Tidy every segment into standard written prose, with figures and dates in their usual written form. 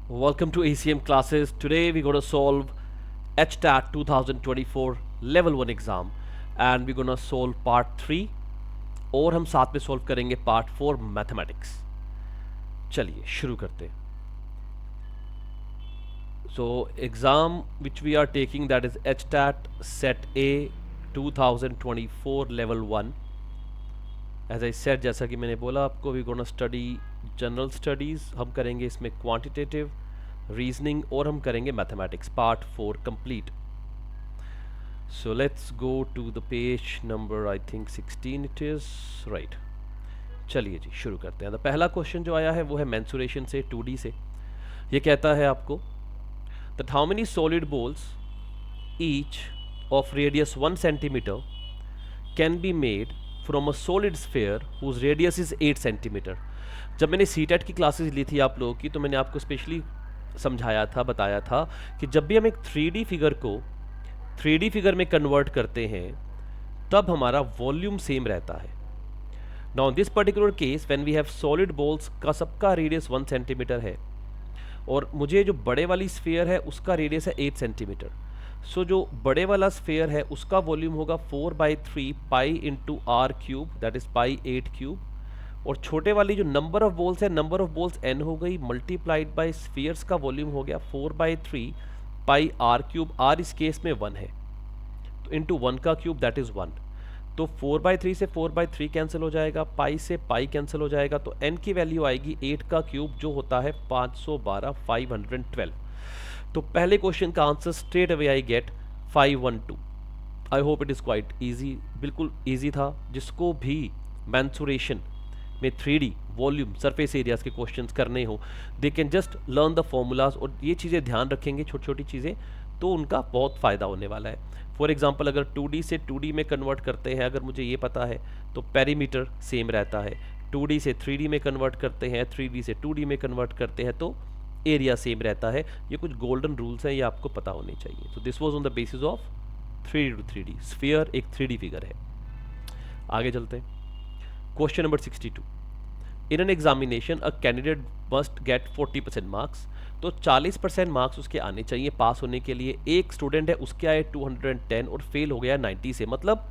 Welcome to ACM classes. Today we're going to solve HTAT 2024 Level 1 exam and we're going to solve part 3 और हम साथ में solve करेंगे part 4 mathematics. चलिए शुरू करते हैं. So exam which we are taking, that is HTAT Set A 2024 Level 1. As I said, जैसा कि मैंने बोला आपको, we're going to study general studies. हम करेंगे इसमें क्वांटिटेटिव, रीजनिंग और हम करेंगे mathematics. Part 4 complete. So let's go to the page number, I think 16 it is right. चलिए जी शुरू करते हैं. तो पहला क्वेश्चन जो आया है वो है मेंसुरेशन से, 2D से. ये कहता है आपको that how many solid balls each of radius 1 centimetre can be made from a solid sphere whose radius is 8 centimetre. जब मैंने सीटेट की क्लासेस ली थी आप लोगों की, तो मैंने आपको स्पेशली समझाया था, बताया था कि जब भी हम एक 3D फिगर को 3D फिगर में कन्वर्ट करते हैं तब हमारा वॉल्यूम सेम रहता है. Now in this particular case when we have solid balls का सबका रेडियस 1 सेंटीमीटर है और मुझे जो बड़े वाली स्फीयर है उसका रेडियस है 8 सेंटीमीटर. सो जो बड़े वाला स्फीयर है उसका वॉल्यूम होगा 4/3 pi into R cube, that is pi 8 cube. और छोटे वाली जो नंबर ऑफ बॉल्स है, नंबर ऑफ बॉल्स n हो गई, मल्टीप्लाइड बाय स्फीयर्स का वॉल्यूम हो गया 4/3 पाई आर क्यूब. आर इस केस में 1 है तो इंटू 1 का क्यूब, दैट इज 1. तो 4/3 से 4/3 कैंसिल हो जाएगा, पाई से पाई कैंसिल हो जाएगा, तो n की वैल्यू आएगी 8 का क्यूब जो होता है 512, 512. तो पहले क्वेश्चन का answer straight away I get 512. I hope it is quite easy, बिल्कुल ईजी था. जिसको भी मेंसुरेशन में 3D वॉल्यूम सरफेस एरियाज के क्वेश्चंस करने हो, they can just learn the formulas और ये चीज़ें ध्यान रखेंगे, छोटी छोटी चीज़ें, तो उनका बहुत फ़ायदा होने वाला है. फॉर एग्जांपल अगर 2D से 2D में कन्वर्ट करते हैं, अगर मुझे ये पता है तो पेरीमीटर सेम रहता है. 2D से 3D में कन्वर्ट करते हैं, 3D से 2D में कन्वर्ट करते हैं तो एरिया सेम रहता है. ये कुछ गोल्डन रूल्स हैं, ये आपको पता होने चाहिए. तो this was on the basis of 3D to 3D. Sphere एक 3D फिगर है. आगे चलते हैं. Question number 62. In an examination a candidate must get 40% marks. तो 40% मार्क्स उसके आने चाहिए पास होने के लिए. एक स्टूडेंट है उसके आए 210 और फेल हो गया 90 से. मतलब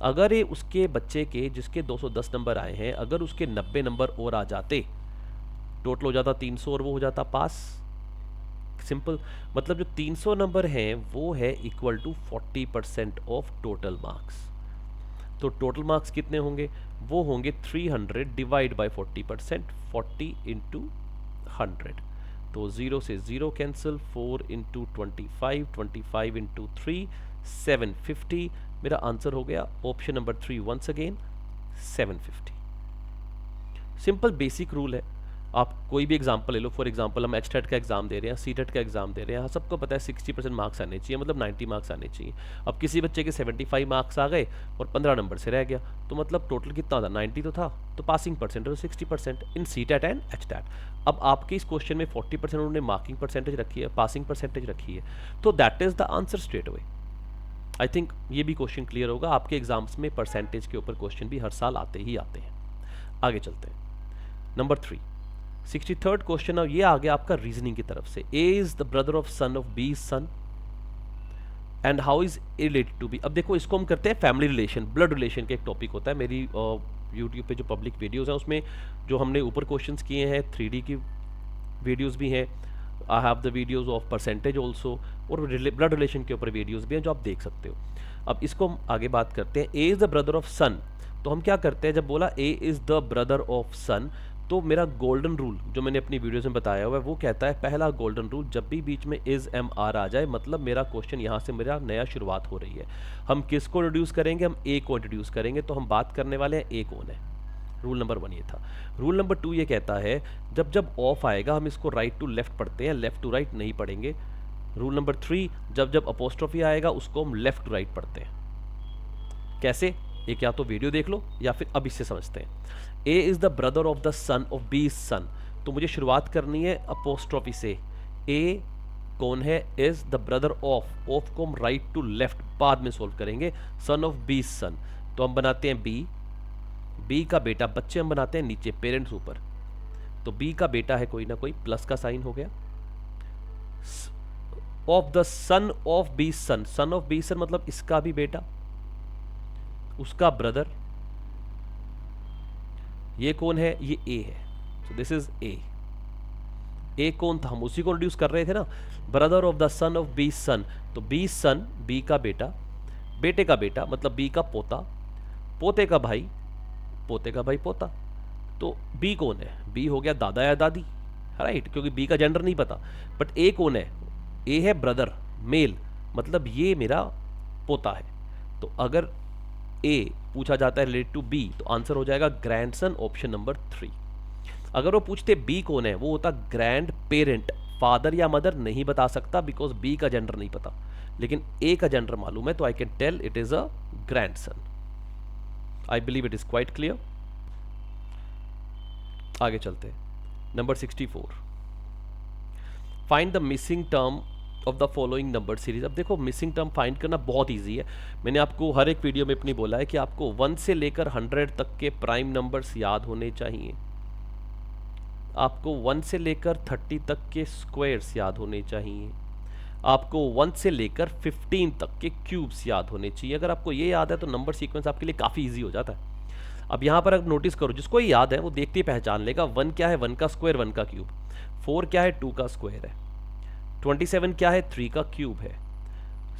अगर ये उसके बच्चे के जिसके 210 नंबर आए हैं, अगर उसके 90 नंबर और आ जाते, टोटल हो जाता 300 और वो हो जाता पास. सिंपल. मतलब जो 300 नंबर हैं वो है equal to 40% of total marks. तो टोटल मार्क्स कितने होंगे? वो होंगे 300 डिवाइड बाय 40%, 40 इंटू 100. तो 0 से 0 कैंसिल, 4 इंटू 25, 25 इंटू 3, 750. मेरा आंसर हो गया option number 3 once again 750. Simple basic rule है. आप कोई भी एग्जांपल ले लो. फॉर एग्जांपल हम HTET का एग्जाम दे रहे हैं, CTET का एग्जाम दे रहे हैं, सबको पता है 60% मार्क्स आने चाहिए, मतलब 90 मार्क्स आने चाहिए. अब किसी बच्चे के 75 मार्क्स आ गए और 15 नंबर से रह गया, तो मतलब टोटल कितना था? 90 तो था, तो पासिंग परसेंट तो 60% इन CTET एंड HTET. अब आपके इस क्वेश्चन में 40% उन्होंने मार्किंग परसेंटेज रखी है, पासिंग परसेंटेज रखी है, तो that is the answer straight away. I think ये भी क्वेश्चन क्लियर होगा. आपके एग्जाम्स में परसेंटेज के ऊपर क्वेश्चन भी हर साल आते ही आते हैं. आगे चलते हैं. Number 3, 63rd question. अब ये आ गया आपका रीजनिंग की तरफ से. A is the brother of son of B son and how is related to B. अब देखो इसको हम करते हैं फैमिली रिलेशन, ब्लड रिलेशन का एक टॉपिक होता है. मेरी यूट्यूब पे जो पब्लिक वीडियोस हैं उसमें जो हमने ऊपर क्वेश्चंस किए हैं 3D की वीडियोस भी हैं. I have the videos of percentage also, और ब्लड रिलेशन के ऊपर वीडियोस भी हैं जो आप देख सकते हो. अब इसको हम आगे बात करते हैं. A is the brother of सन. तो हम क्या करते हैं, जब बोला ए इज द ब्रदर ऑफ सन, तो मेरा गोल्डन रूल जो मैंने अपनी वीडियोस में बताया हुआ है वो कहता है, पहला गोल्डन रूल, जब भी बीच में इज एम आर आ जाए मतलब मेरा क्वेश्चन यहाँ से मेरा नया शुरुआत हो रही है. हम किसको इंट्रोड्यूस करेंगे? हम ए को इंट्रोड्यूस करेंगे. तो हम बात करने वाले हैं ए कौन है. रूल नंबर 1 ये था. रूल नंबर 2 ये कहता है जब जब ऑफ आएगा हम इसको राइट टू लेफ्ट पढ़ते हैं, लेफ्ट टू राइट नहीं पढ़ेंगे. रूल नंबर 3, जब जब अपोस्ट्रोफी आएगा उसको हम लेफ्ट टू राइट पढ़ते हैं. कैसे? एक या तो वीडियो देख लो या फिर अब इससे समझते हैं. A is the brother of the son of B son. तो मुझे शुरुआत करनी है अपोस्ट्रोफी से. ए कौन है? Is the brother of. Of को हम राइट टू लेफ्ट बाद में सोल्व करेंगे. सन ऑफ बी सन. तो हम बनाते हैं बी. बी का बेटा, बच्चे हम बनाते हैं नीचे, पेरेंट्स ऊपर. तो बी का बेटा है कोई ना कोई, प्लस का साइन हो गया. Of the son of B son, son of B son मतलब इसका भी बेटा, उसका ब्रदर, ये कौन है, ये ए है, सो दिस इज ए कौन था, हम उसी को रिड्यूस कर रहे थे ना, brother of the son of B son, तो बी सन बी का बेटा, बेटे का बेटा मतलब बी का पोता, पोते का भाई, पोते का भाई पोता, तो बी कौन है, बी हो गया दादा या दादी, राइट, क्योंकि बी का जेंडर नहीं पता, बट ए कौन है, ए है ब्रदर मेल, मतलब ये मेरा पोता है। तो अगर ए पूछा जाता है रिलेटेड टू बी तो आंसर हो जाएगा ग्रैंडसन, ऑप्शन नंबर 3। अगर वो पूछते बी कौन है, वो होता ग्रैंड पेरेंट, फादर या मदर नहीं बता सकता बिकॉज बी का जेंडर नहीं पता, लेकिन ए का जेंडर मालूम है तो I can tell it is a grandson. I believe it is quite clear. आगे चलते हैं, number 64, find the missing term of the following number series. अब देखो मिसिंग टर्म फाइंड करना बहुत इजी है, मैंने आपको हर एक वीडियो में अपनी बोला है कि आपको 1 से लेकर 100 तक के प्राइम नंबर्स याद होने चाहिए, आपको 1 से लेकर 30 तक के स्क्वायर्स याद होने चाहिए, आपको 1 से लेकर 15 तक के क्यूब्स याद होने चाहिए। अगर आपको ये याद है तो नंबर सीक्वेंस आपके लिए काफ़ी इजी हो जाता है। अब यहाँ पर अगर नोटिस करो, जिसको ये याद है वो देखते ही पहचान लेगा 1 क्या है, 1 का स्क्वायर 1 का क्यूब, 4 क्या है 2 का स्क्वायर है, 27 क्या है 3 का क्यूब है,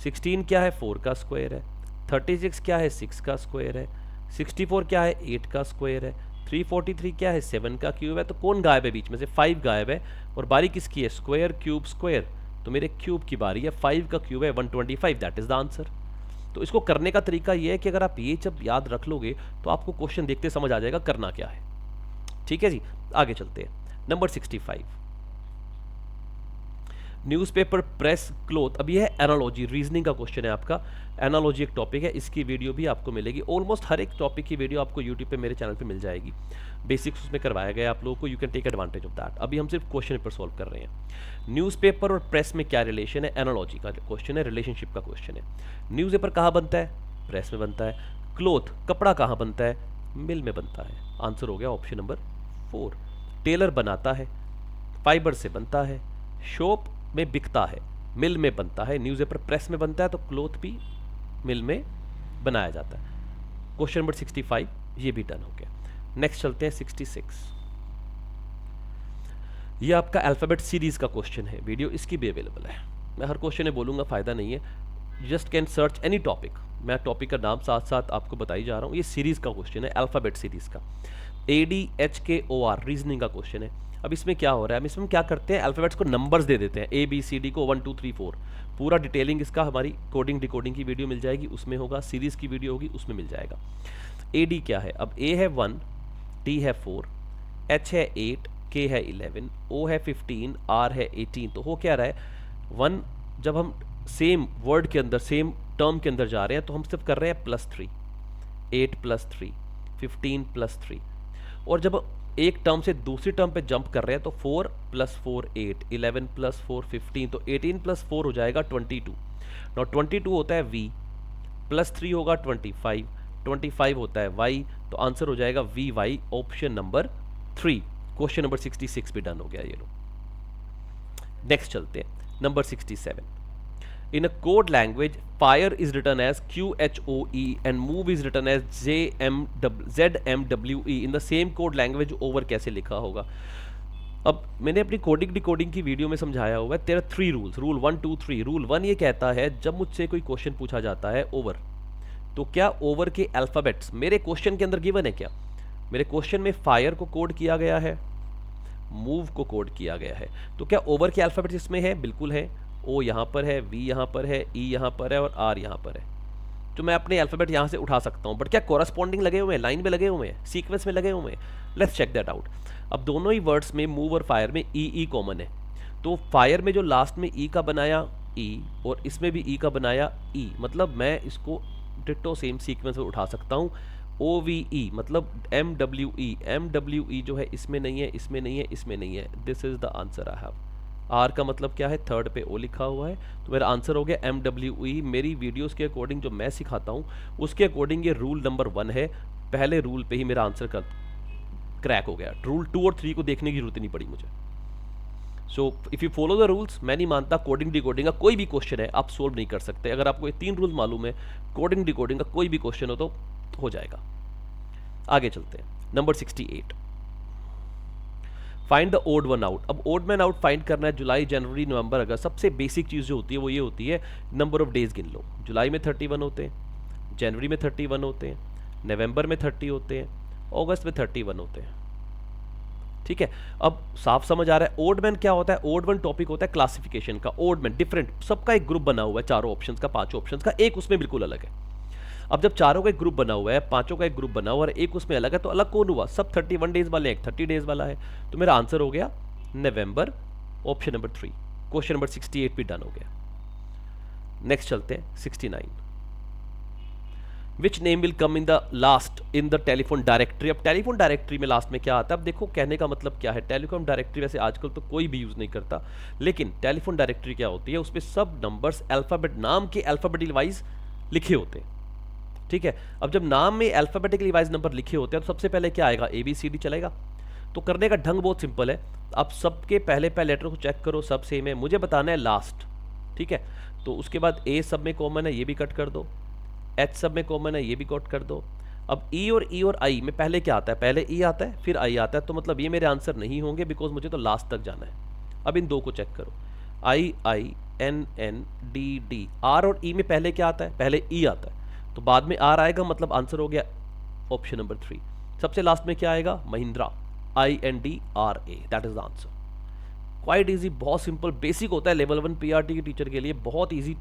16 क्या है 4 का स्क्वायर है, 36 क्या है 6 का स्क्वायर है, 64 क्या है 8 का स्क्वायर है, 343 क्या है 7 का क्यूब है। तो कौन गायब है बीच में से, 5 गायब है, और बारी किसकी है, स्क्वायर क्यूब स्क्वायर, तो मेरे क्यूब की बारी है, 5 का क्यूब है 125, दैट इज द आंसर। तो इसको करने का तरीका ये है कि अगर आप ये जब याद रख लोगे तो आपको क्वेश्चन देखते समझ आ जाएगा करना क्या है। ठीक है जी, आगे चलते हैं। Number 65, newspaper, press, cloth. अब ये है एनालॉजी, रीजनिंग का क्वेश्चन है आपका। एनालॉजी एक टॉपिक है, इसकी वीडियो भी आपको मिलेगी, ऑलमोस्ट हर एक टॉपिक की वीडियो आपको यूट्यूब पे मेरे चैनल पे मिल जाएगी, बेसिक्स उसमें करवाया गया आप लोगों को, you can take advantage of that. अभी हम सिर्फ क्वेश्चन पेपर सॉल्व कर रहे हैं। न्यूज़पेपर और प्रेस में क्या रिलेशन है, एनालॉजी का क्वेश्चन है, रिलेशनशिप का क्वेश्चन है। न्यूज़पेपर कहाँ बनता है, प्रेस में बनता है। क्लोथ, कपड़ा कहाँ बनता है, मिल में बनता है। आंसर हो गया ऑप्शन नंबर 4। टेलर बनाता है, फाइबर से बनता है, शॉप में बिकता है, मिल में बनता है। न्यूज़पेपर प्रेस में बनता है तो क्लोथ भी मिल में बनाया जाता है। क्वेश्चन नंबर 65 ये भी डन हो गया। नेक्स्ट चलते हैं 66, ये आपका अल्फाबेट सीरीज का क्वेश्चन है, वीडियो इसकी भी अवेलेबल है। मैं हर क्वेश्चन में बोलूँगा, फ़ायदा नहीं है, just can search any topic, मैं टॉपिक का नाम साथ साथ आपको बताई जा रहा हूँ। ये सीरीज़ का क्वेश्चन है, अल्फाबेट सीरीज़ का, ADHKOR रीजनिंग का क्वेश्चन है। अब इसमें क्या हो रहा है, हम इसमें क्या करते हैं, अल्फाबेट्स को नंबर्स दे देते हैं, ABCD को 1 2 3 4। पूरा डिटेलिंग इसका हमारी कोडिंग डिकोडिंग की वीडियो मिल जाएगी, उसमें होगा, सीरीज़ की वीडियो होगी उसमें मिल जाएगा। AD क्या है, अब A है 1, T है 4, H है 8, K है 11, O है 15, R है 18। तो हो क्या रहा है, 1 जब हम सेम वर्ड के अंदर सेम टर्म के अंदर जा रहे हैं तो हम सिर्फ कर रहे हैं +3, 8 + 3, 15 + 3, और जब एक टर्म से दूसरी टर्म पे जंप कर रहे हैं तो 4 + 4 8, 11 + 4 15, तो 18 + 4 हो जाएगा 22। नौ 22 होता है V, +3 होगा 25, 25 होता है Y, तो आंसर हो जाएगा VY, option number 3। Question number 66 भी डन हो गया ये लो। नेक्स्ट चलते हैं, number 67, in a code language fire is written as QHOE and move is written as ZMWE in the same code language over कैसे लिखा होगा। अब मैंने अपनी कोडिंग डिकोडिंग की वीडियो में समझाया हुआ है, तेरा 3 रूल्स, रूल 1 2 3। रूल 1 ये कहता है जब मुझसे कोई क्वेश्चन पूछा जाता है ओवर, तो क्या ओवर के अल्फाबेट्स मेरे क्वेश्चन के अंदर गिवन है क्या, मेरे क्वेश्चन में फायर को कोड किया गया है, मूव को कोड किया गया है, तो क्या ओवर के अल्फाबेट्स इसमें है, बिल्कुल है। O यहाँ पर है, V यहाँ पर है, E यहाँ पर है और R यहाँ पर है, तो मैं अपने अल्फाबेट यहाँ से उठा सकता हूँ। बट क्या कॉरस्पॉन्डिंग लगे हुए हैं, लाइन में लगे हुए हैं, सीक्वेंस में लगे हुए हैं, लेट्स चेक दैट आउट। अब दोनों ही वर्ड्स में मूव और फायर में E कॉमन है, तो फायर में जो लास्ट में E का बनाया E और इसमें भी E का बनाया E, मतलब मैं इसको डिट्टो सेम सीक्वेंस में उठा सकता हूँ। OVE मतलब MWE जो है इसमें नहीं है, इसमें नहीं है, इसमें नहीं है, this is the answer I have. R का मतलब क्या है, थर्ड पे O लिखा हुआ है, तो मेरा आंसर हो गया MWE। मेरी वीडियोस के अकॉर्डिंग जो मैं सिखाता हूँ उसके अकॉर्डिंग ये रूल नंबर 1 है, पहले रूल पे ही मेरा आंसर क्रैक हो गया। रूल 2 और 3 को देखने की जरूरत नहीं पड़ी मुझे। So if you follow the rules, मैं नहीं मानता कोडिंग डिकोडिंग का कोई भी क्वेश्चन है आप सोल्व नहीं कर सकते। अगर आपको ये 3 रूल मालूम है, कोडिंग डिकोडिंग का कोई भी क्वेश्चन हो तो हो जाएगा। आगे चलते हैं, number 68, find the odd one out. अब ओड मैन आउट फाइंड करना है जुलाई, जनवरी, नवंबर, अगस्त। सबसे बेसिक चीज़ जो होती है वो ये होती है, नंबर ऑफ डेज गिन लो। जुलाई में 31 होते हैं, जनवरी में 31 होते हैं, नवंबर में 30 होते हैं, अगस्त में 31 होते हैं। ठीक है, अब साफ समझ आ रहा है। ओड मैन क्या होता है? ओड वन टॉपिक होता है क्लासिफिकेशन का। ओड मैन डिफरेंट, सबका एक ग्रुप बना हुआ है, चारों ऑप्शंस का, पांचों ऑप्शंस का, एक उसमें बिल्कुल अलग है। अब जब चारों का एक ग्रुप बना हुआ है, पांचों का एक ग्रुप बना हुआ है और एक उसमें अलग है, तो अलग कौन हुआ? सब 31 डेज वाले, एक 30 डेज वाला है। तो मेरा आंसर हो गया नवंबर, ऑप्शन नंबर 3। क्वेश्चन नंबर 68 भी डन हो गया। नेक्स्ट चलते हैं 69, which name will come in the last in the telephone directory. अब टेलीफोन डायरेक्टरी में लास्ट में क्या आता है? अब देखो कहने का मतलब क्या है, टेलीफोन डायरेक्टरी वैसे आजकल तो कोई भी यूज नहीं करता, लेकिन टेलीफोन डायरेक्टरी क्या होती है? उसमें सब नंबर्स अल्फाबेट, नाम के अल्फाबेटिकल वाइज लिखे होते हैं। ठीक है, अब जब नाम में अल्फाबेटिकली वाइज नंबर लिखे होते हैं तो सबसे पहले क्या आएगा? ABCD चलेगा। तो करने का ढंग बहुत सिंपल है, आप सबके पहले लेटर को चेक करो, सब सेम है, मुझे बताना है लास्ट। ठीक है, तो उसके बाद A सब में कॉमन है, ये भी कट कर दो, H सब में कॉमन है, ये भी कट कर दो। अब E और I में पहले क्या आता है? पहले E आता है फिर I आता है, तो मतलब ये मेरे आंसर नहीं होंगे बिकॉज मुझे तो लास्ट तक जाना है। अब इन दो को चेक करो, INNDD, R और E में पहले क्या आता है? पहले E आता है, तो बाद में R आएगा, मतलब आंसर हो गया ऑप्शन नंबर 3। सबसे लास्ट में क्या आएगा? Mahindra, INDRA, that is the answer. Quite easy, बहुत सिंपल, बेसिक होता है। लेवल 1 PRT के टीचर के लिए बहुत इजी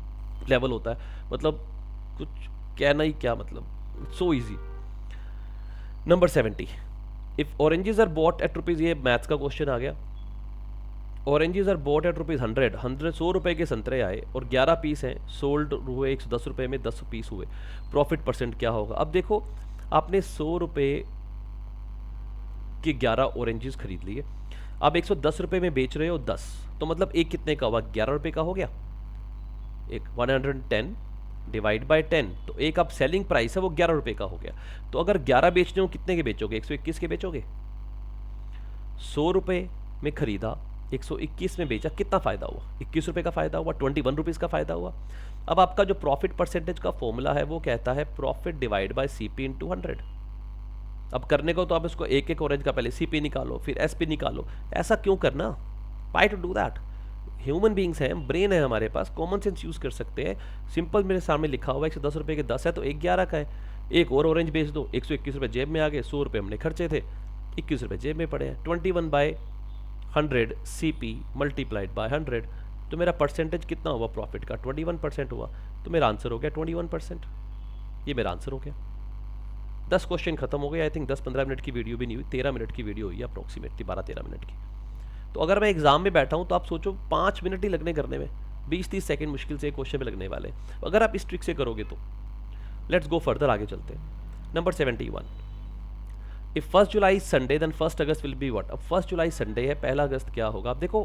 लेवल होता है, मतलब कुछ कहना ही क्या, मतलब so easy. Number 70, if oranges are bought at rupees, ये मैथ्स का क्वेश्चन आ गया। Oranges are bought at rupees 100 रुपए के संतरे आए और 11 पीस हैं, सोल्ड हुए 110 रुपए में, 10 पीस हुए, प्रॉफिट परसेंट क्या होगा? अब देखो आपने 100 रुपए के 11 ऑरेंजेस खरीद लिए, अब 110 रुपए में बेच रहे हो 10, तो मतलब एक कितने का हुआ? 11 रुपए का हो गया। एक 110 डिवाइड बाय 10, तो एक आप सेलिंग प्राइस है वो 11 रुपए का हो गया। तो अगर 11 बेचने हो कितने के बेचोगे? 121 के बेचोगे। 100 रुपए में खरीदा, 121 में बेचा, कितना फायदा हुआ? 21 रुपए का फायदा हुआ, 21 रुपीज का फायदा हुआ। अब आपका जो प्रॉफिट परसेंटेज का फॉर्मूला है वो कहता है profit divide by CP into 100। अब करने को तो आप इसको एक एक ऑरेंज का पहले CP निकालो फिर SP निकालो, ऐसा क्यों करना? Why to do that? Human beings हैं, ब्रेन है हमारे पास, कॉमन सेंस यूज कर सकते हैं। सिंपल मेरे सामने लिखा हुआ है 110 रुपए के 10 है तो एक 11 का है, एक और ऑरेंज बेच दो, 121 रुपए जेब में आ गए, 100 रुपए हमने खर्चे थे, 21 रुपए जेब में पड़े हैं। 21 बाय 100 CP मल्टीप्लाइड बाय 100, तो मेरा परसेंटेज कितना हुआ प्रॉफिट का? 21% हुआ, तो मेरा आंसर हो गया 21%। ये मेरा आंसर हो गया। 10 क्वेश्चन खत्म हो गए। आई थिंक 10-15 मिनट की वीडियो भी नहीं हुई, 13 मिनट की वीडियो हुई है अप्रोक्सीमेटली, 12-13 मिनट की। तो अगर मैं एग्जाम में बैठा हूँ तो आप सोचो 5 मिनट ही लगने करने में, 20-30 सेकंड मुश्किल से एक क्वेश्चन पे लगने वाले, अगर आप इस ट्रिक से करोगे तो। लेट्स गो फर्दर, आगे चलते हैं। नंबर 71, इफ 1 जुलाई संडे देन 1 अगस्त विल बी व्हाट। अब 1 जुलाई संडे है, 1 अगस्त क्या होगा? अब देखो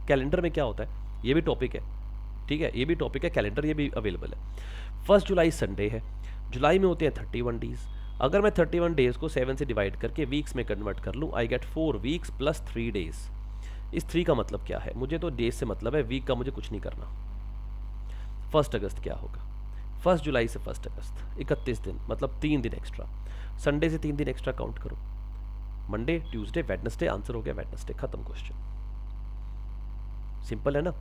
कैलेंडर में क्या होता है, ये भी टॉपिक है, ठीक है, ये भी टॉपिक है, कैलेंडर ये भी अवेलेबल है। 1 जुलाई संडे है, जुलाई में होते हैं 31 डेज। अगर मैं 31 डेज को 7 से डिवाइड करके वीक्स में कन्वर्ट कर लूँ, I get 4 weeks plus 3 days. इस 3 का मतलब क्या है? मुझे तो डेज से मतलब है, वीक का मुझे कुछ नहीं करना। 1 अगस्त क्या होगा? 1 जुलाई से 1 अगस्त 31 दिन, मतलब 3 दिन एक्स्ट्रा। संडे से 3 दिन एक्स्ट्रा काउंट करो, मंडे, ट्यूसडे, वेडनेसडे, आंसर हो गया वेडनेसडे, खत्म क्वेश्चन। सिंपल है ना?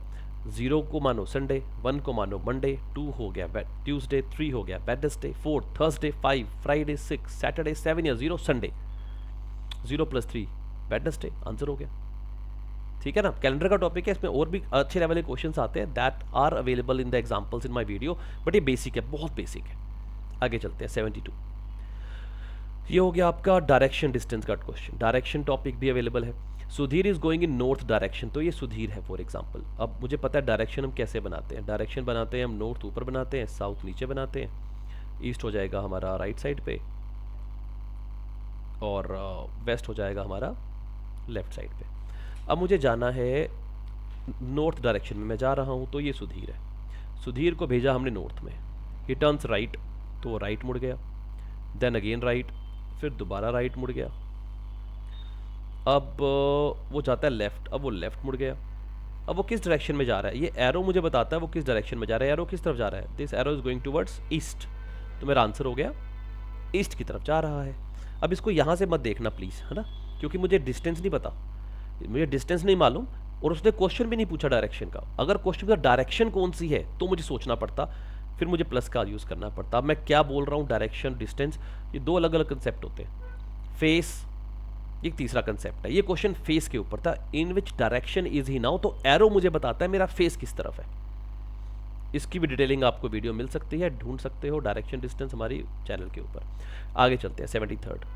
0 को मानो संडे, 1 को मानो मंडे, 2 हो गया ट्यूसडे, 3 हो गया वेडनेसडे, 4 थर्सडे, 5 फ्राइडे, 6 सैटरडे, 7 या 0 संडे, 0 + 3 वेडनेसडे, आंसर हो गया। ठीक है ना? कैलेंडर का टॉपिक है, इसमें और भी अच्छे लेवल के क्वेश्चंस आते हैं, that are available in the examples in my video, but ये बेसिक है, बहुत बेसिक है। आगे चलते हैं 72, ये हो गया आपका डायरेक्शन डिस्टेंस का क्वेश्चन। डायरेक्शन टॉपिक भी अवेलेबल है। Sudhir is going in north direction, तो ये सुधीर है फॉर एग्जांपल। अब मुझे पता है डायरेक्शन हम कैसे बनाते हैं, डायरेक्शन बनाते हैं हम नॉर्थ ऊपर बनाते हैं, साउथ नीचे बनाते हैं, ईस्ट हो जाएगा हमारा राइट साइड पे और वेस्ट हो जाएगा हमारा लेफ्ट साइड पे। अब मुझे जाना है नॉर्थ डायरेक्शन में, मैं जा रहा हूँ, तो ये सुधीर है। सुधीर को भेजा हमने नॉर्थ में, ही टर्न्स राइट, तो वो राइट मुड़ गया, देन अगेन राइट, फिर दोबारा राइट मुड़ गया। अब वो जाता है लेफ्ट, अब वो लेफ्ट मुड़ गया, अब वो किस डायरेक्शन में जा रहा है, ये एरो मुझे बताता है वो किस डायरेक्शन में जा रहा है। एरो किस तरफ जा रहा है, this arrow is going towards east, तो मेरा आंसर हो गया ईस्ट की तरफ जा रहा है। अब इसको यहाँ से मत देखना प्लीज़, है ना, क्योंकि मुझे डिस्टेंस नहीं पता, मुझे डिस्टेंस नहीं मालूम, और उसने क्वेश्चन भी नहीं पूछा डायरेक्शन का। अगर क्वेश्चन का डायरेक्शन कौन सी है तो मुझे सोचना पड़ता, फिर मुझे प्लस का यूज़ करना पड़ता। अब मैं क्या बोल रहा हूँ, डायरेक्शन डिस्टेंस, ये दो अलग अलग कंसेप्ट होते हैं। फेस एक तीसरा कंसेप्ट है। ये क्वेश्चन फेस के ऊपर था, in which direction is he now, तो एरो मुझे बताता है मेरा फेस किस तरफ है। इसकी भी डिटेलिंग आपको वीडियो मिल सकती है, ढूंढ सकते हो डायरेक्शन डिस्टेंस हमारी चैनल के ऊपर। आगे चलते हैं 73rd,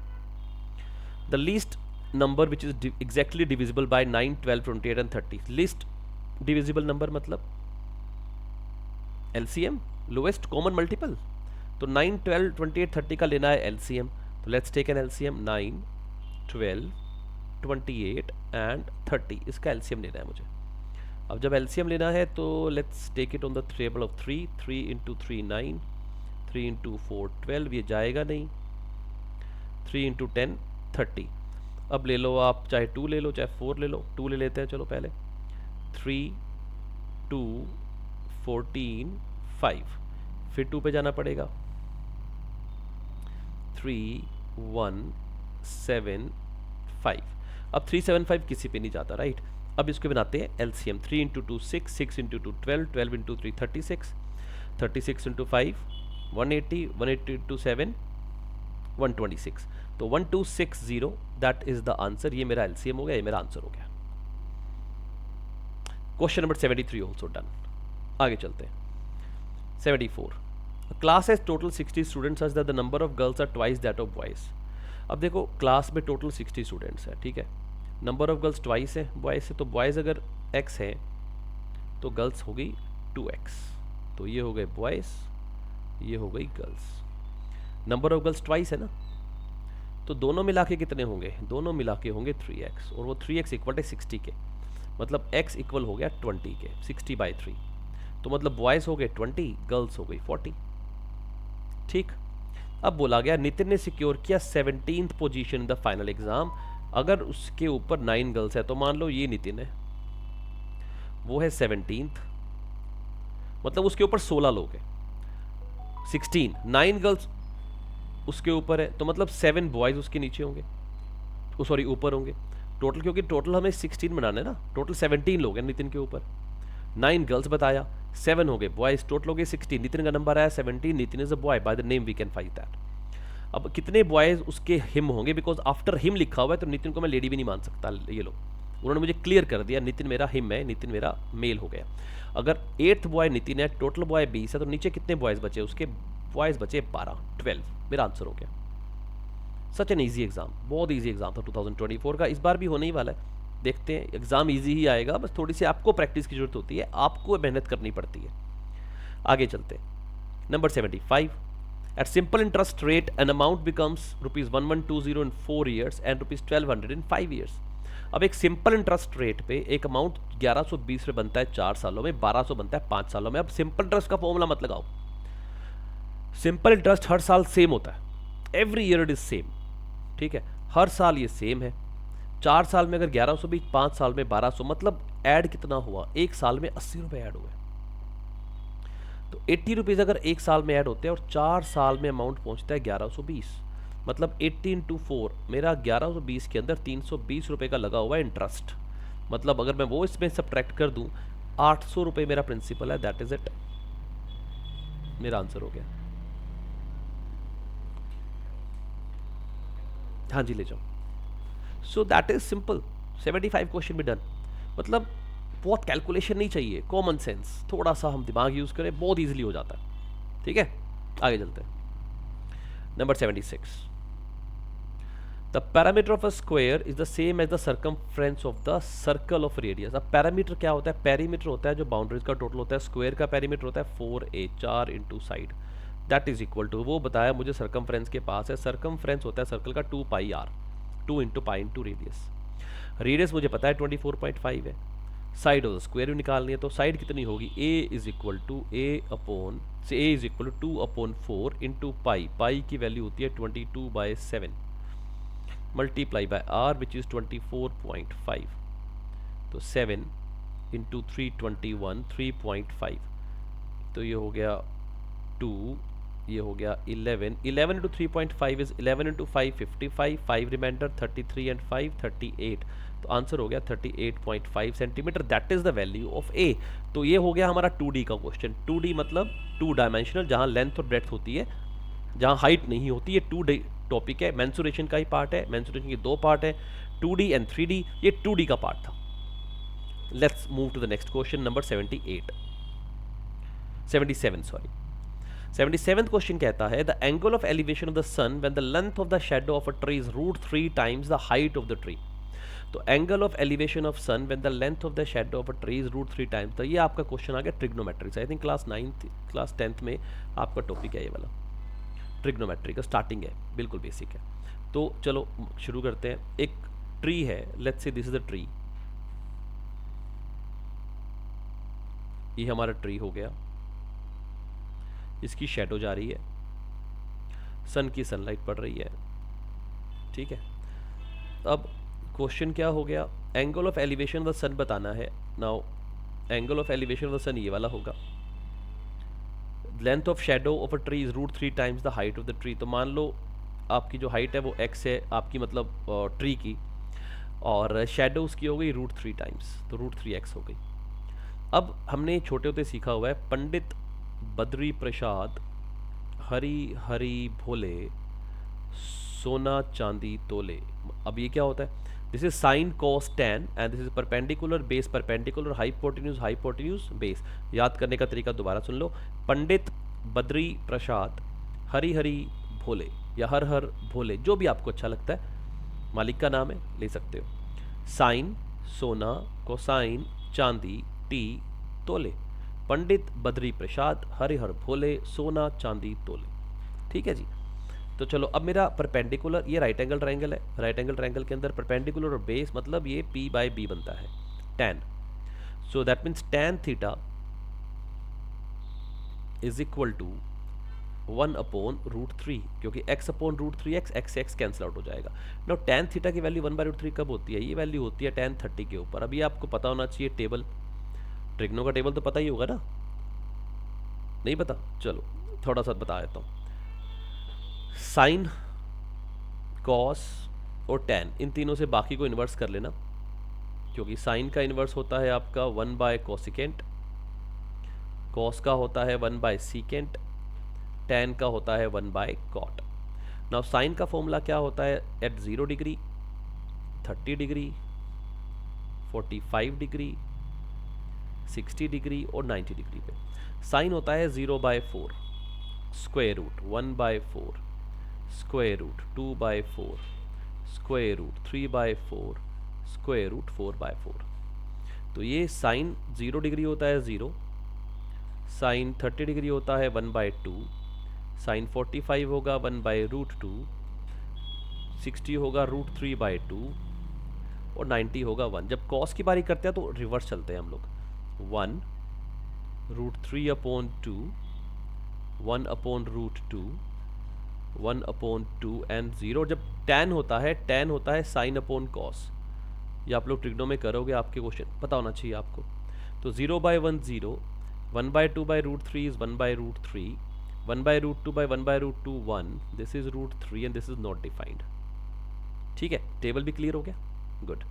the least number which is exactly divisible by 9, 12, 28 and 30। Least divisible number मतलब एलसीएम, लोएस्ट कॉमन मल्टीपल। तो 9, 12, 28, 30 का लेना है एलसीएम, तो let's take an LCM. 9, 12, 28 and 30, इसका एलसीएम लेना है मुझे। अब जब एलसीएम लेना है तो let's take it on the table of 3, 3 into 3 9, 3 into 4 12, ये जाएगा नहीं, 3 इंटू 10 30। अब ले लो आप, चाहे 2 ले लो चाहे 4 ले लो, 2 ले लेते हैं चलो पहले। 3, 2, 14, 5, फिर 2 पे जाना पड़ेगा। 3, 1, 7, 5। अब 3, 7, 5 किसी पे नहीं जाता, राइट। अब इसको बनाते हैं LCM. 3 into 2 6, 6 into 2 12, 12 into 3 36, 36 into 5 180, 180 into 7 126, तो 1260, दैट इज द आंसर। ये मेरा एलसीएम हो गया, ये मेरा आंसर हो गया। Question number 73 also done. आगे चलते हैं 74, class has total 60 students such that the number of girls are twice that of boys. अब देखो क्लास में टोटल 60 स्टूडेंट्स हैं, ठीक है, नंबर ऑफ गर्ल्स ट्वाइस है बॉयज़ से, तो बॉयज़ अगर x है तो गर्ल्स हो गई 2x, तो ये हो गए बॉयज़, ये हो गई girls. Number of girls twice है ना, तो दोनों मिला के कितने होंगे, दोनों मिला के होंगे 3x, और वो 3x इक्वल है 60 के, मतलब x इक्वल हो गया 20 के, 60/3, तो मतलब बॉयज़ हो गए 20, गर्ल्स हो गई 40। ठीक, अब बोला गया नितिन ने सिक्योर किया 17th position in the final exam. अगर उसके ऊपर 9 गर्ल्स है तो मान लो ये नितिन है, वो है 17th, मतलब उसके ऊपर 16 लोग हैं। 16, 9 गर्ल्स उसके ऊपर है, तो मतलब 7 बॉयज उसके नीचे होंगे, सॉरी ऊपर होंगे टोटल, क्योंकि टोटल हमें 16 बनाना है ना, टोटल 17 लोग हैं नितिन के ऊपर। 9 गर्ल्स बताया, 7 हो गए बॉयज, टोटल हो गए 16। नितिन का नंबर आया 17, Nitin is a boy, by the name we can find that. अब कितने बॉयज उसके हिम होंगे, बिकॉज आफ्टर हिम लिखा हुआ है, तो नितिन को मैं लेडी भी नहीं मान सकता। ये लोग उन्होंने मुझे क्लियर कर दिया, नितिन मेरा हिम है, नितिन मेरा मेल हो गया। अगर 8th बॉय नितिन है, टोटल बॉय 20 है, तो नीचे कितने बॉयज बचे, उसके बॉयज बचे 12, 12, मेरा आंसर हो गया। सच एन ईजी एग्जाम, बहुत ईजी एग्जाम था 2024 का, इस बार भी होने ही वाला है। देखते हैं, एग्जाम ईजी ही आएगा, बस थोड़ी सी आपको प्रैक्टिस की जरूरत होती है, आपको मेहनत करनी पड़ती है। आगे चलते हैं number 75, at simple interest rate an amount becomes ₹1120 in 4 years and ₹1200 in 5 years। अब एक सिंपल इंटरेस्ट रेट पे एक अमाउंट 1120 पे बनता है 4 सालों में, 1200 बनता है 5 सालों में। अब सिंपल इंटरेस्ट का फॉर्मूला मत लगाओ, सिंपल इंटरेस्ट हर साल सेम होता है, every year it is same, ठीक है, हर साल ये सेम है। 4 साल में अगर 1120, 5 साल में 1200, मतलब ऐड कितना हुआ, एक साल में 80 रुपये ऐड हुए, तो 80 रुपीज़ अगर एक साल में ऐड होते हैं और 4 साल में अमाउंट पहुंचता है 1120, मतलब 80 इंटू 4, मेरा 1120 के अंदर 320 रुपये का लगा हुआ है इंटरेस्ट। मतलब अगर मैं वो इसमें सब्ट्रैक्ट कर दूं, 800 रुपये मेरा प्रिंसिपल है, दैट इज इट, मेरा आंसर हो गया। हाँ जी ले जाओ। So that is simple, 75 question भी डन। मतलब बहुत कैलकुलेशन नहीं चाहिए, कॉमन सेंस, थोड़ा सा हम दिमाग यूज करें, बहुत इजीली हो जाता है। ठीक है, आगे चलते हैं number 76, the parameter of a square is the same as the circumference of the circle of radius. अब पैरामीटर क्या होता है, पेरीमीटर होता है जो बाउंड्रीज का टोटल होता है, स्क्वायर का पेरीमीटर होता है 4a, 4 into side, that is equal to, वो बताया मुझे सर्कमफ्रेंस के पास है, सर्कमफ्रेंस होता है सर्कल का 2πr, 2 into pi into radius. Radius मुझे पता है 24.5 है, साइड ऑफ द स्क्वायर भी निकालनी है, तो साइड कितनी होगी, a is equal to a is equal to 2/4 into pi, pi की वैल्यू होती है 22/7 multiply by r which is 24.5, तो 7 इंटू 321 3.5, तो ये हो गया 2, ये हो गया 11 into 3.5 is 11 into 5 55, 5 remainder 33 and 5 38, तो आंसर हो गया 38.5 centimetre, that is the value of a. तो ये हो गया हमारा 2D का क्वेश्चन। 2D मतलब 2 डायमेंशनल, जहाँ लेंथ और ब्रेड्थ होती है, जहाँ हाइट नहीं होती है। 2D टॉपिक है, मेंसुरेशन का ही पार्ट है, मेंसुरेशन के 2 पार्ट है, 2D एंड 3D, ये 2D का पार्ट था। Let's move to the next question number 77 sorry. 77th question कहता है the angle of elevation of the sun when the length of the shadow of a tree is √3 times the height of the tree. तो angle of elevation of sun when the length of the shadow of a tree is √3 times. तो ये आपका question आ गया trigonometrics. I think class 9th class 10th में आपका topic है ये वाला, ट्रिग्नोमेट्री का स्टार्टिंग है, बिल्कुल बेसिक है। तो चलो शुरू करते हैं। एक ट्री है, let's say this is a tree, ये हमारा ट्री हो गया, इसकी शैडो जा रही है, सन की सनलाइट पड़ रही है, ठीक है। अब क्वेश्चन क्या हो गया, angle of elevation of the sun बताना है। Now angle of elevation of the sun ये वाला होगा, length of shadow of a tree is √3 times the height of the tree. तो मान लो आपकी जो हाइट है वो x है आपकी, मतलब ट्री की, और शैडो उसकी हो गई √3 टाइम्स, तो √3x हो गई। अब हमने छोटे होते सीखा हुआ है पंडित बद्री प्रसाद हरी हरी भोले सोना चांदी तोले। अब ये क्या होता है, this is sine cos tan and this is perpendicular base perpendicular hypotenuse base. याद करने का तरीका दोबारा सुन लो, पंडित बद्री प्रसाद हरी हरी भोले या हर हर भोले, जो भी आपको अच्छा लगता है, मालिक का नाम है, ले सकते हो। साइन सोना, कोसाइन चांदी, टी तोले, पंडित बद्री प्रसाद हरिहर भोले सोना चांदी तोले, ठीक है जी। तो चलो अब मेरा परपेंडिकुलर, ये राइट एंगल ट्रायंगल है, राइट एंगल ट्रायंगल के अंदर परपेंडिकुलर और बेस मतलब ये p/b बनता है tan, so that means tan theta is equal to 1/√3, क्योंकि x/√3x x से x कैंसिल आउट हो जाएगा। नाउ tan थीटा की वैल्यू 1/√3 कब होती है, ये वैल्यू होती है tan 30 के ऊपर। अभी आपको पता होना चाहिए टेबल, ट्रिग्नो का टेबल तो पता ही होगा ना, नहीं पता, चलो थोड़ा सा बता देता हूँ। साइन कॉस और टैन, इन तीनों से बाकी को इन्वर्स कर लेना, क्योंकि साइन का इन्वर्स होता है आपका 1/कोसिकेंट, कॉस का होता है 1/सीकेंट, टैन का होता है 1/कॉट। नाउ साइन का फॉर्मूला क्या होता है, at 0 degree 30 degree 45 degree 60 degree और 90 डिग्री पे साइन होता है 0/4 square root 1/4 square root 2/4 square root 3/4 square root 4/4। तो ये साइन 0 डिग्री होता है 0, साइन 30 डिग्री होता है 1/2, साइन 45 होगा 1/√2, 60 होगा √3/2 और 90 होगा 1। जब कॉस की बारी करते हैं तो रिवर्स चलते हैं हम लोग, 1 √3/2 1/√2 1/2 एंड 0। जब tan होता है साइन अपॉन कॉस, ये आप लोग ट्रिग्नो में करोगे, आपके क्वेश्चन पता होना चाहिए आपको। तो 0/1 0, 1/2/√3 is 1/√3, 1/√2/1/√2 1, this is √3 and this is not defined, ठीक है। टेबल भी क्लियर हो गया, गुड।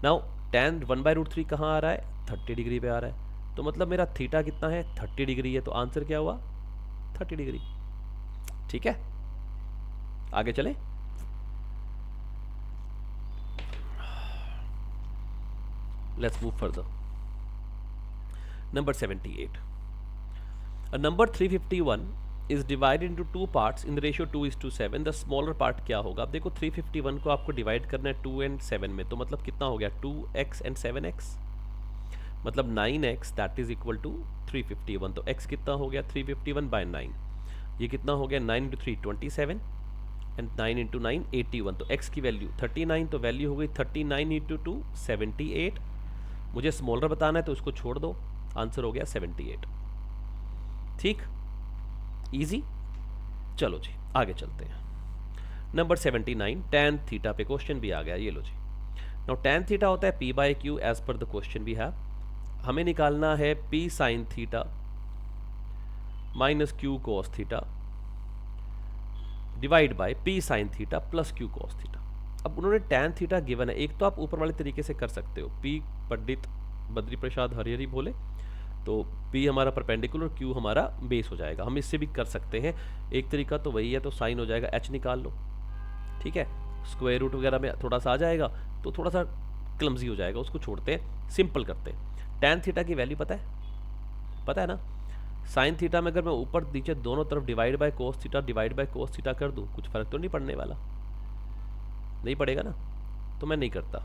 नाउ tan 1/√3 कहाँ आ रहा है, 30 डिग्री पे आ रहा है, तो मतलब मेरा थीटा कितना है, 30 डिग्री है, तो आंसर क्या हुआ 30 डिग्री, ठीक है। आगे चले, let's move further. Number 78, a number 351 is divided into two parts in the ratio 2:7, the smaller part क्या होगा। अब देखो 351 को आपको डिवाइड करना है 2 and 7 में, तो मतलब कितना हो गया 2x and 7x, मतलब 9x that is equal to 351। तो x कितना हो गया 351/9, ये कितना हो गया 9 × 3 27 एंड 9 × 9 81। तो x की वैल्यू 39, तो वैल्यू हो गई 39 × 2 78। मुझे स्मॉलर बताना है तो उसको छोड़ दो, आंसर हो गया 78, ठीक, इजी। चलो जी आगे चलते हैं। नंबर 79, tan थीटा पे क्वेश्चन भी आ गया, ये लो जी। नाउ tan थीटा होता है p/q as per the question we have. हमें निकालना है p sine theta minus Q cos theta divide by p sine theta plus Q cos theta. अब उन्होंने टैन थीटा गिवन है, एक तो आप ऊपर वाले तरीके से कर सकते हो, p पंडित बद्री प्रसाद हरिहरी बोले तो p हमारा परपेंडिकुलर, q हमारा बेस हो जाएगा। हम इससे भी कर सकते हैं, एक तरीका तो वही है, तो साइन हो जाएगा h निकाल लो, ठीक है। स्क्वायर रूट वगैरह में थोड़ा सा आ जाएगा तो थोड़ा सा क्लमजी हो जाएगा, उसको छोड़ते हैं, सिंपल करते हैं। टैन थीटा की वैल्यू पता है ना, साइन थीटा में अगर मैं ऊपर नीचे दोनों तरफ divide by cos theta divide by cos theta कर दूं, कुछ फर्क तो नहीं पड़ने वाला, नहीं पड़ेगा ना, तो मैं नहीं करता,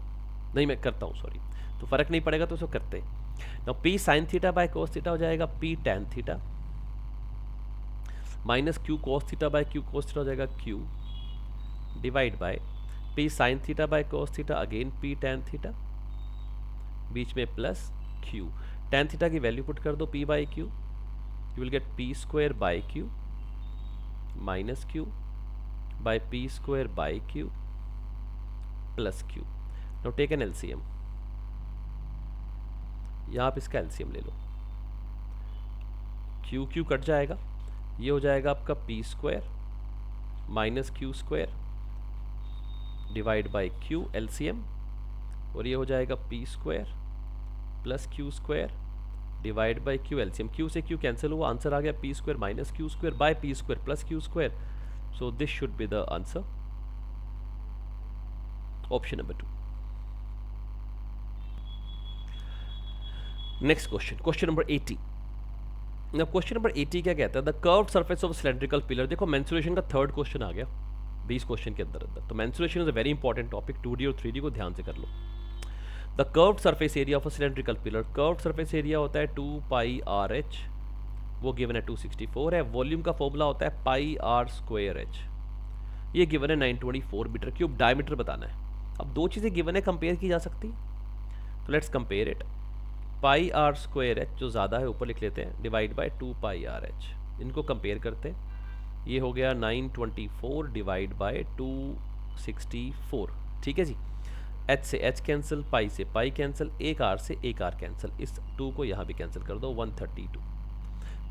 नहीं मैं करता हूँ सॉरी, तो फर्क नहीं पड़ेगा तो उसको करते हैं। Now p sine theta by cos theta हो जाएगा p tan theta minus q cos theta by q cos theta हो जाएगा q divide by p sine theta by cos theta again p tan theta बीच में plus q। Tan theta की value put कर दो p by q, you will get p square by q minus q by p square by q plus q. Now take an LCM. यहाँ आप इसका LCM ले लो, q q cut जाएगा, ये हो जाएगा आपका p square minus q square divide by q LCM, और ये हो जाएगा p square plus q square divide by Q LCM. Q से क्यू कैंसिल हुआ, आंसर आ गया P square minus Q square by P square plus Q square. So this should be the answer, option number 2। Next question, question number 80। ना question number 80 क्या कहता है, the curved surface of cylindrical pillar. देखो mensuration का third question आ गया 20 क्वेश्चन के अंदर अंदर, तो mensuration is a very important topic, 2D और 3D को ध्यान से कर लो। The curved surface area of a cylindrical pillar, curved surface area होता है 2 पाई आर एच, वो गिवन है 264 है। वॉल्यूम का फॉर्मूला होता है पाई आर स्क्वायर एच, ये गिवन है 924 मीटर क्यूब। डायमीटर बताना है। अब दो चीज़ें गिवन है, कंपेयर की जा सकती, तो let's compare it. Pi r square h जो ज़्यादा है ऊपर लिख लेते हैं, divide by 2 pi r h, इनको कंपेयर करते हैं। ये हो गया 924 डिवाइड बाय 264, ठीक है जी। एच से एच कैंसिल, पाई से पाई कैंसिल, एक आर से एक आर कैंसिल, इस 2 को यहाँ भी कैंसिल कर दो, 132।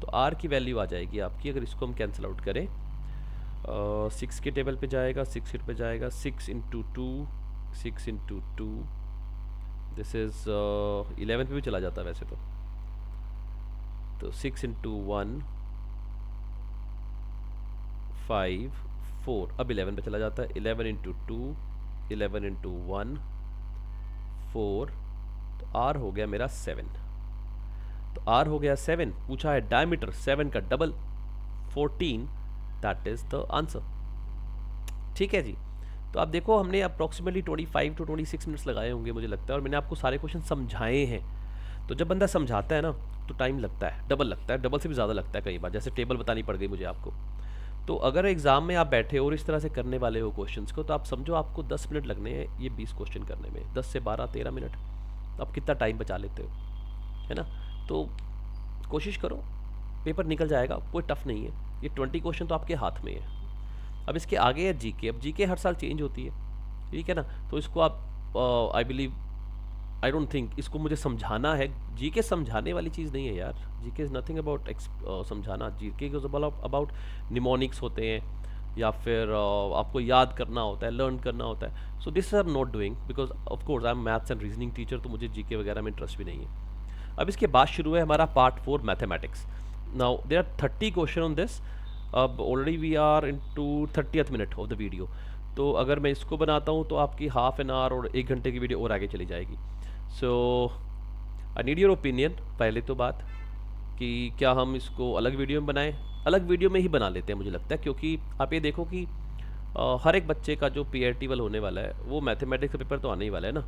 तो आर की वैल्यू आ जाएगी आपकी, अगर इसको हम कैंसिल आउट करें 6 के टेबल पे जाएगा, 6 पे जाएगा, 6 इंटू 2, 6 इंटू 2, दिस इज 11 पे भी चला जाता है वैसे तो 6 इंटू 1 5 4, अब 11 पे चला जाता है, 11 इंटू 2 11 इंटू 1 4, तो आर हो गया मेरा 7। तो आर हो गया 7, पूछा है डायमीटर 7 का double 14, that is the answer, ठीक है जी। तो आप देखो हमने अप्रॉक्सीमेटली 25 टू 26 मिनट्स लगाए होंगे मुझे लगता है, और मैंने आपको सारे क्वेश्चन समझाए हैं। तो जब बंदा समझाता है ना तो टाइम लगता है, डबल लगता है, डबल से भी ज़्यादा लगता है कई बार, जैसे टेबल बतानी पड़ गई मुझे आपको। तो अगर एग्जाम में आप बैठे और इस तरह से करने वाले हो क्वेश्चंस को, तो आप समझो आपको 10 मिनट लगने हैं ये 20 क्वेश्चन करने में, 10 से 12-13 मिनट, आप कितना टाइम बचा लेते हो, है ना। तो कोशिश करो, पेपर निकल जाएगा, कोई टफ नहीं है, ये 20 क्वेश्चन तो आपके हाथ में है। अब इसके आगे है जीके, अब जीके हर साल चेंज होती है, ठीक है ना। तो इसको आप आई डोंट थिंक इसको मुझे समझाना है, जीके समझाने वाली चीज़ नहीं है यार, जीके इज़ नथिंग अबाउट समझाना, जीके इज अबाउट निमोनिक्स होते हैं, या फिर आपको याद करना होता है, लर्न करना होता है। So this I am not doing because of course I am maths and reasoning teacher, तो मुझे जीके वगैरह में इंटरेस्ट भी नहीं है। अब इसके बाद शुरू है हमारा part 4 mathematics. Now there are 30 question on this, अब already we are into 30th minute of the video, तो अगर मैं इसको बनाता हूँ तो आपकी हाफ एन आवर और 1 घंटे की वीडियो और आगे चली जाएगी। सो आई नीड योर ओपिनियन, पहले तो बात कि क्या हम इसको अलग वीडियो में बनाएं, अलग वीडियो में ही बना लेते हैं मुझे लगता है, क्योंकि आप ये देखो कि हर एक बच्चे का जो PRT वाल होने वाला है वो मैथमेटिक्स का पेपर तो आने ही वाला है ना,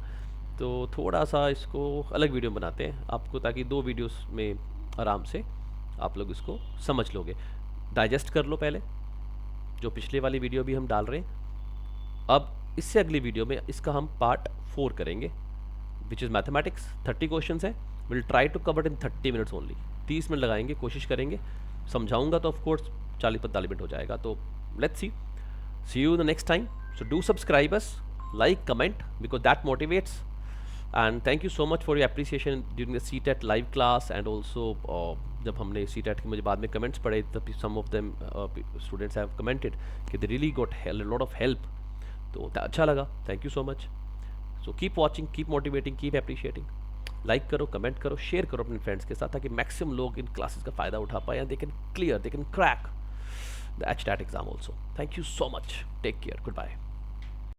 तो थोड़ा सा इसको अलग वीडियो में बनाते हैं आपको, ताकि 2 वीडियोस में आराम से आप लोग इसको समझ लोगे। डाइजेस्ट कर लो पहले, जो पिछले वाली वीडियो भी हम डाल रहे हैं। अब इससे अगली वीडियो में इसका हम पार्ट 4 करेंगे, विच इज़ मैथमेटिक्स। 30 क्वेश्चन है, will try to cover in 30 minutes only, 30 minute लगाएंगे, कोशिश करेंगे। समझाऊंगा तो ऑफकोर्स 40-45 मिनट हो जाएगा। तो let's see you the next time. So do subscribe us, like, comment, because that motivates and thank you so much for your appreciation during the CTET live class and also जब हमने CTET के मुझे बाद में comments पढ़े तब some of them students have commented कि they really got lot of help, तो अच्छा लगा, thank you so much. So keep watching, keep motivating, keep appreciating, like करो, कमेंट करो, शेयर करो अपने फ्रेंड्स के साथ ताकि मैक्सिमम लोग इन क्लासेस का फ़ायदा उठा पाए, they can clear, they can crack the HTAT exam also. Thank you so much, take care, good bye.